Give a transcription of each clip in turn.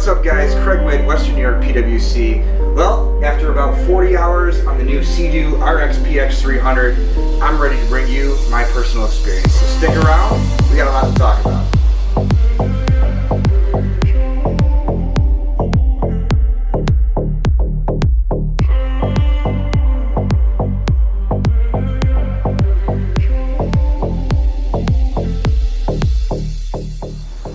What's up guys, Craig Witt, Western New York PWC. Well, after about 40 hours on the new Seadoo RXPX 300, I'm ready to bring you my personal experience. So stick around, we got a lot to talk about.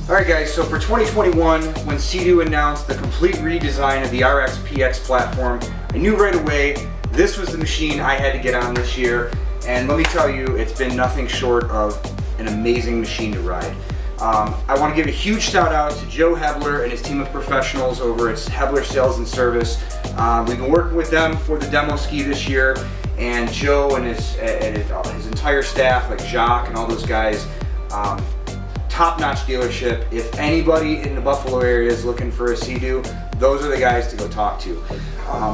Alright guys, so for 2021, when Seadoo announced the complete redesign of the RXPX platform, I knew right away this was the machine I had to get on this year, and let me tell you, it's been nothing short of an amazing machine to ride. I want to give a huge shout out to Joe Hebler and his team of professionals over at Hebelers Sales Service. We've been working with them for the demo ski this year, and Joe and his entire staff, like Jacques and all those guys, top-notch dealership. If anybody in the Buffalo area is looking for a Seadoo, those are the guys to go talk to.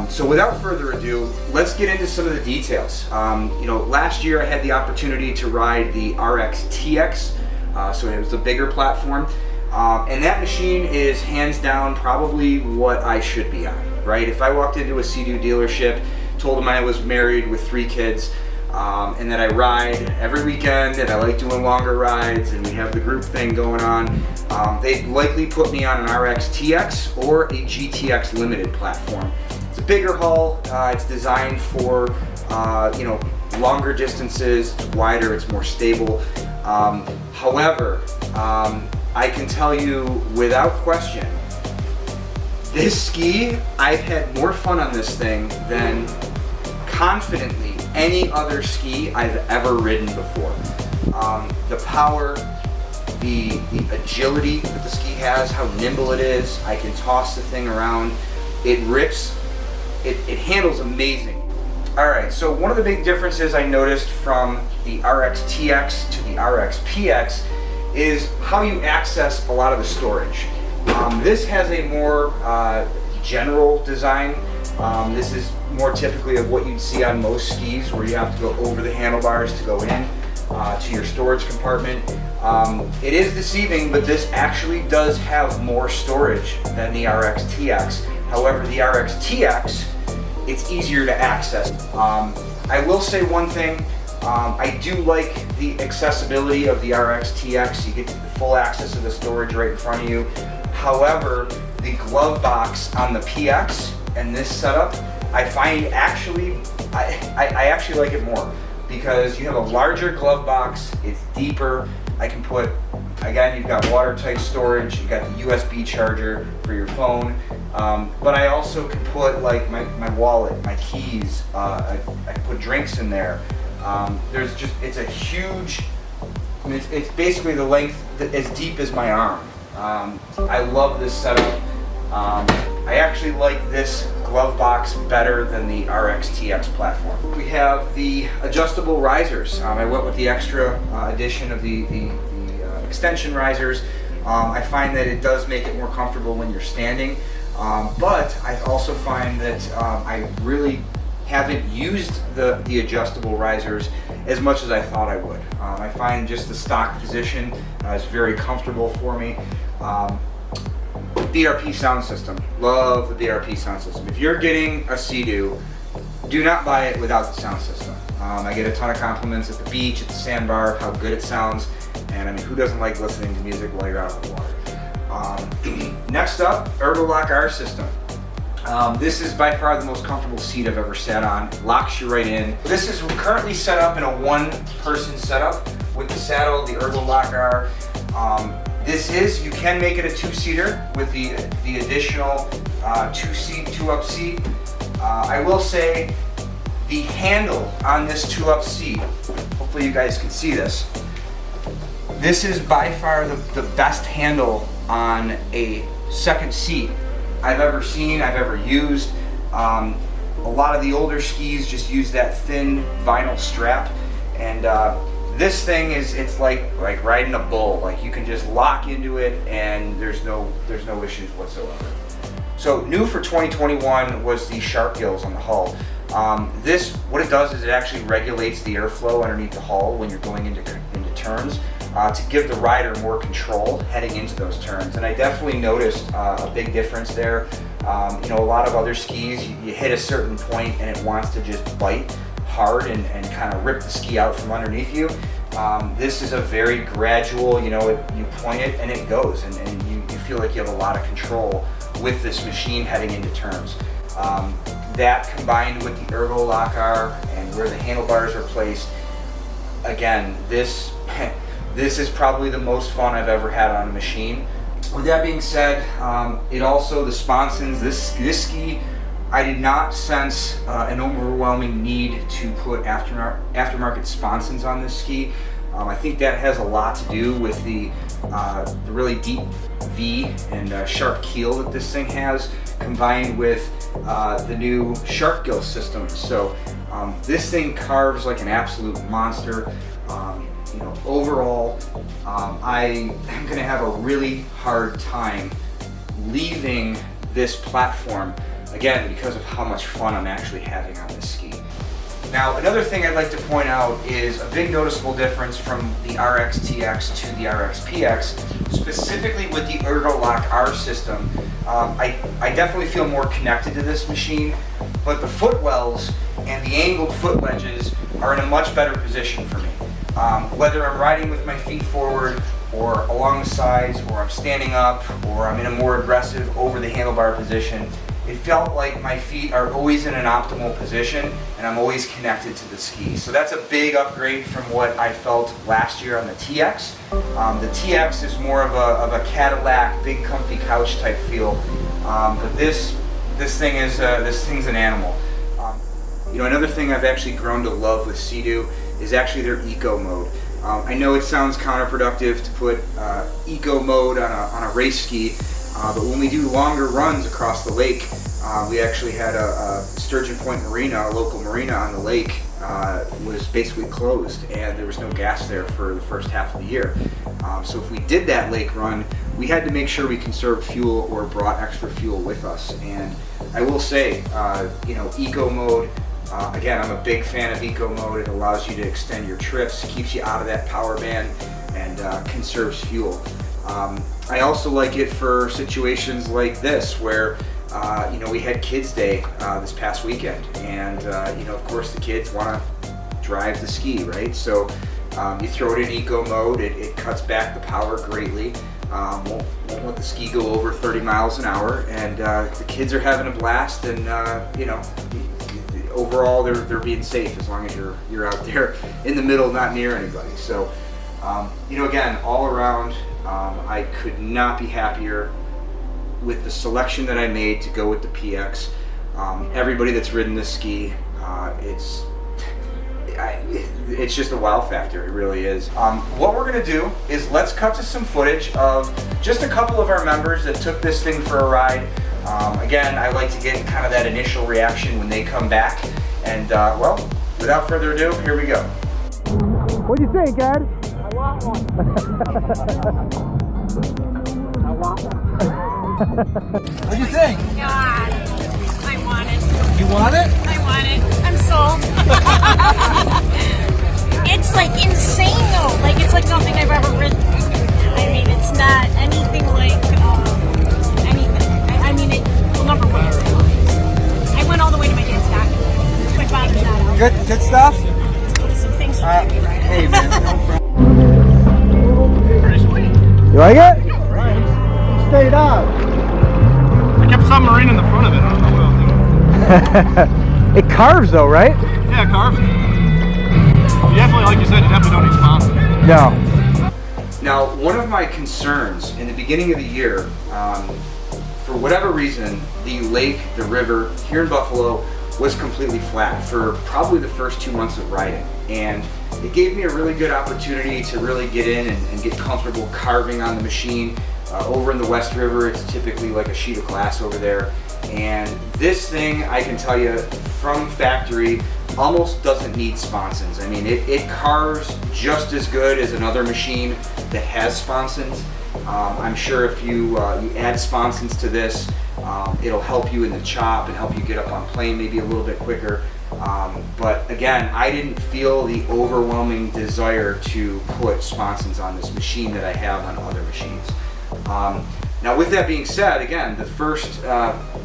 So without further ado, let's get into some of the details. Last year I had the opportunity to ride the RXTX, so it was a bigger platform, and that machine is hands down probably what I should be on, right? If I walked into a Seadoo dealership, told them I was married with 3 kids, and that I ride every weekend, and I like doing longer rides, and we have the group thing going on, they'd likely put me on an RXTX or a GTX limited platform. It's a bigger hull, it's designed for longer distances, it's wider, it's more stable. However, I can tell you without question, this ski, I've had more fun on this thing than confidently any other ski I've ever ridden before. The power, the agility that the ski has, how nimble it is, I can toss the thing around, it rips, it handles amazing. Alright, so one of the big differences I noticed from the RXTX to the RXPX is how you access a lot of the storage. This has a more general design. This is more typically of what you'd see on most skis, where you have to go over the handlebars to go in to your storage compartment. It is deceiving, but this actually does have more storage than the RXTX. However, the RXTX, it's easier to access. I will say one thing, I do like the accessibility of the RXTX. You get the full access of the storage right in front of you. However, the glove box on the PX and this setup, I find I actually like it more, because you have a larger glove box, it's deeper, I can put, again, you've got watertight storage, you've got the USB charger for your phone, but I also can put like my wallet, my keys, I can put drinks in there. It's a huge, it's basically the length, as deep as my arm. I love this setup. I actually like this glove box better than the RXTX platform. We have the adjustable risers. I went with the extra edition of the extension risers. I find that it does make it more comfortable when you're standing, but I also find that I really haven't used the adjustable risers as much as I thought I would. I find just the stock position is very comfortable for me. DRP sound system. Love the DRP sound system. If you're getting a Seadoo, do not buy it without the sound system. I get a ton of compliments at the beach, at the sandbar, how good it sounds, and I mean, who doesn't like listening to music while you're out on the water? Next up, Ergonomics R system. This is by far the most comfortable seat I've ever sat on. Locks you right in. This is currently set up in a 1-person setup with the saddle, the Ergonomics R. You can make it a 2-seater with the additional 2-up seat. I will say the handle on this 2-up seat, hopefully you guys can see this. This is by far the best handle on a second seat I've ever seen, I've ever used. A lot of the older skis just use that thin vinyl strap, and this thing it's like riding a bull. Like, you can just lock into it and there's no issues whatsoever. So new for 2021 was the shark gills on the hull. What it does is it actually regulates the airflow underneath the hull when you're going into turns. to give the rider more control heading into those turns. And I definitely noticed a big difference there. You know, a lot of other skis, you hit a certain point and it wants to just bite hard and kind of rip the ski out from underneath you. This is a very gradual, you know, you point it and it goes, and you feel like you have a lot of control with this machine heading into turns. That combined with the ergo locker and where the handlebars are placed, again, this is probably the most fun I've ever had on a machine. With that being said, it also, the sponsons, this ski, I did not sense an overwhelming need to put aftermarket sponsons on this ski. I think that has a lot to do with the really deep V and sharp keel that this thing has, combined with the new shark gill system. So this thing carves like an absolute monster. You know, overall, I am going to have a really hard time leaving this platform, again, because of how much fun I'm actually having on this ski. Now, another thing I'd like to point out is a big noticeable difference from the RXTX to the RXPX, specifically with the ErgoLock R system. I definitely feel more connected to this machine, but the footwells and the angled foot wedges are in a much better position for me. Whether I'm riding with my feet forward or along the sides, or I'm standing up, or I'm in a more aggressive over the handlebar position, it felt like my feet are always in an optimal position and I'm always connected to the ski. So that's a big upgrade from what I felt last year on the TX. The TX is more of a Cadillac, big comfy couch type feel, but this thing's an animal. You know, another thing I've actually grown to love with Seadoo is actually their eco mode. I know it sounds counterproductive to put eco mode on a race ski, but when we do longer runs across the lake, we actually had a Sturgeon Point Marina, a local marina on the lake, was basically closed, and there was no gas there for the first half of the year. So if we did that lake run, we had to make sure we conserved fuel or brought extra fuel with us. And I will say, you know, eco mode, again, I'm a big fan of eco mode. It allows you to extend your trips, keeps you out of that power band, and conserves fuel. I also like it for situations like this where you know, we had Kids Day this past weekend, and you know, of course the kids want to drive the ski, right? So you throw it in eco mode, it cuts back the power greatly, won't let the ski go over 30 miles an hour, and the kids are having a blast, and you know, overall they're being safe as long as you're out there in the middle, not near anybody. So you know, again, all around, I could not be happier with the selection that I made to go with the PX. Everybody that's ridden this ski, it's just a wow factor, it really is. What we're gonna do is let's cut to some footage of just a couple of our members that took this thing for a ride. Again, I like to get kind of that initial reaction when they come back. And well, without further ado, here we go. What do you think, Ed? I want one. I want one. What do you think? God, I want it. You want it? I want it. I'm sold. It's like insane though. Like it's like nothing I've ever ridden. I mean, it's not anything like anything. I mean, well, number one, I went all the way to my dad's doctor. My father's not out. Good stuff? Thanks for having me, right? Hey, man. Pretty sweet. You like it? Right. Stayed out. I kept some marine in the front of it. I don't know what else to do. It carves though, right? Yeah, carbs. You definitely, like you said, you definitely don't need sponsors. No. Now, one of my concerns in the beginning of the year, for whatever reason, the lake, the river here in Buffalo was completely flat for probably the first 2 months of riding. And it gave me a really good opportunity to really get in and get comfortable carving on the machine. Over in the West River, it's typically like a sheet of glass over there. And this thing, I can tell you from factory, almost doesn't need sponsons. I mean, it carves just as good as another machine that has sponsons. I'm sure if you add sponsons to this, it'll help you in the chop and help you get up on plane maybe a little bit quicker. But again, I didn't feel the overwhelming desire to put sponsons on this machine that I have on other machines. Now with that being said, again, the first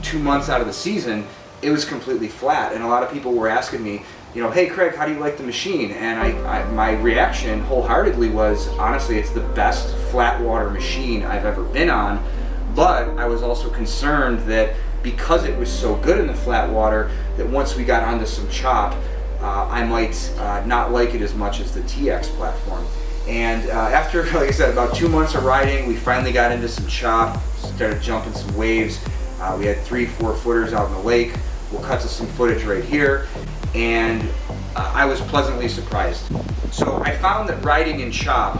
2 months out of the season, it was completely flat, and a lot of people were asking me, you know, hey Craig, how do you like the machine? And my reaction wholeheartedly was, honestly, it's the best flat water machine I've ever been on, but I was also concerned that because it was so good in the flat water, that once we got onto some chop, I might not like it as much as the TX platform. And after, like I said, about 2 months of riding, we finally got into some chop, started jumping some waves. We had 3-4 footers out in the lake. We'll cut to some footage right here. And I was pleasantly surprised. So I found that riding in chop,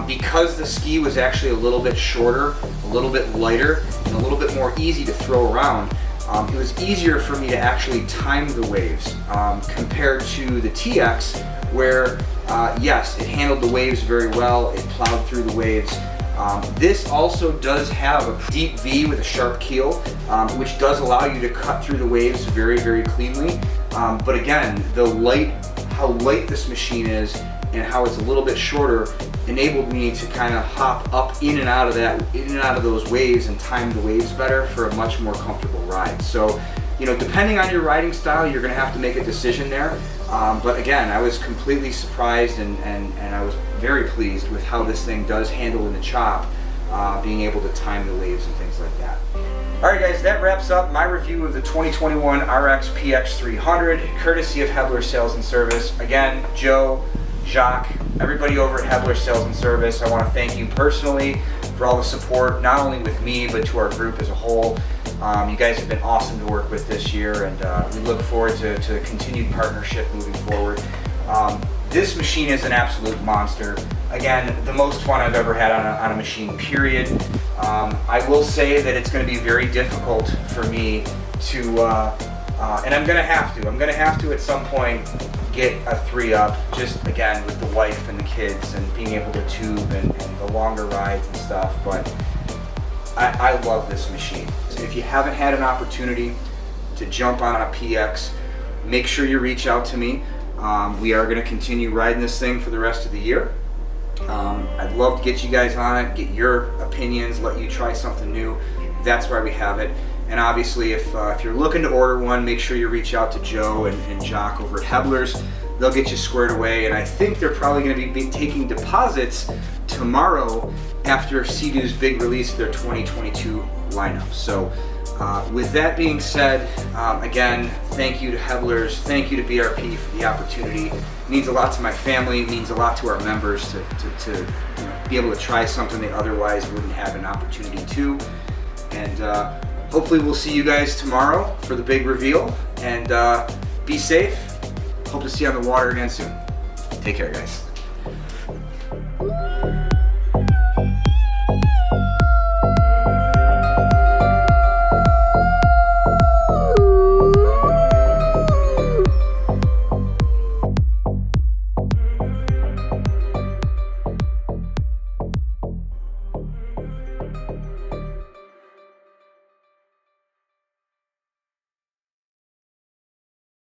because the ski was actually a little bit shorter, a little bit lighter, and a little bit more easy to throw around, it was easier for me to actually time the waves compared to the TX, where yes, it handled the waves very well, it plowed through the waves. This also does have a deep V with a sharp keel, which does allow you to cut through the waves very, very cleanly. But again, how light this machine is and how it's a little bit shorter enabled me to kind of hop up in and out of those waves and time the waves better for a much more comfortable ride. So, you know, depending on your riding style, you're going to have to make a decision there. But again, I was completely surprised and I was very pleased with how this thing does handle in the chop, being able to time the waves and things like that. Alright guys, that wraps up my review of the 2021 RXPX 300, courtesy of Hebelers Sales Service. Again, Joe, Jacques, everybody over at Hebelers Sales Service, I want to thank you personally for all the support, not only with me, but to our group as a whole. You guys have been awesome to work with this year, and we look forward to a continued partnership moving forward. This machine is an absolute monster. Again, the most fun I've ever had on a machine, period. I will say that it's going to be very difficult for me to, and I'm going to have to at some point get a 3-up, just again with the wife and the kids and being able to tube and the longer rides and stuff, but I love this machine. If you haven't had an opportunity to jump on a PX, make sure you reach out to me. We are going to continue riding this thing for the rest of the year. I'd love to get you guys on it, get your opinions, let you try something new. That's why we have it. And obviously, if you're looking to order one, make sure you reach out to Joe and Jacques over at Hebelers. They'll get you squared away, and I think they're probably going to be taking deposits tomorrow after Seadoo's big release of their 2022 lineup. So with that being said, again, thank you to Hebelers, thank you to BRP for the opportunity. It means a lot to my family, it means a lot to our members to you know, be able to try something they otherwise wouldn't have an opportunity to. And hopefully we'll see you guys tomorrow for the big reveal, and be safe. Hope to see you on the water again soon. Take care, guys.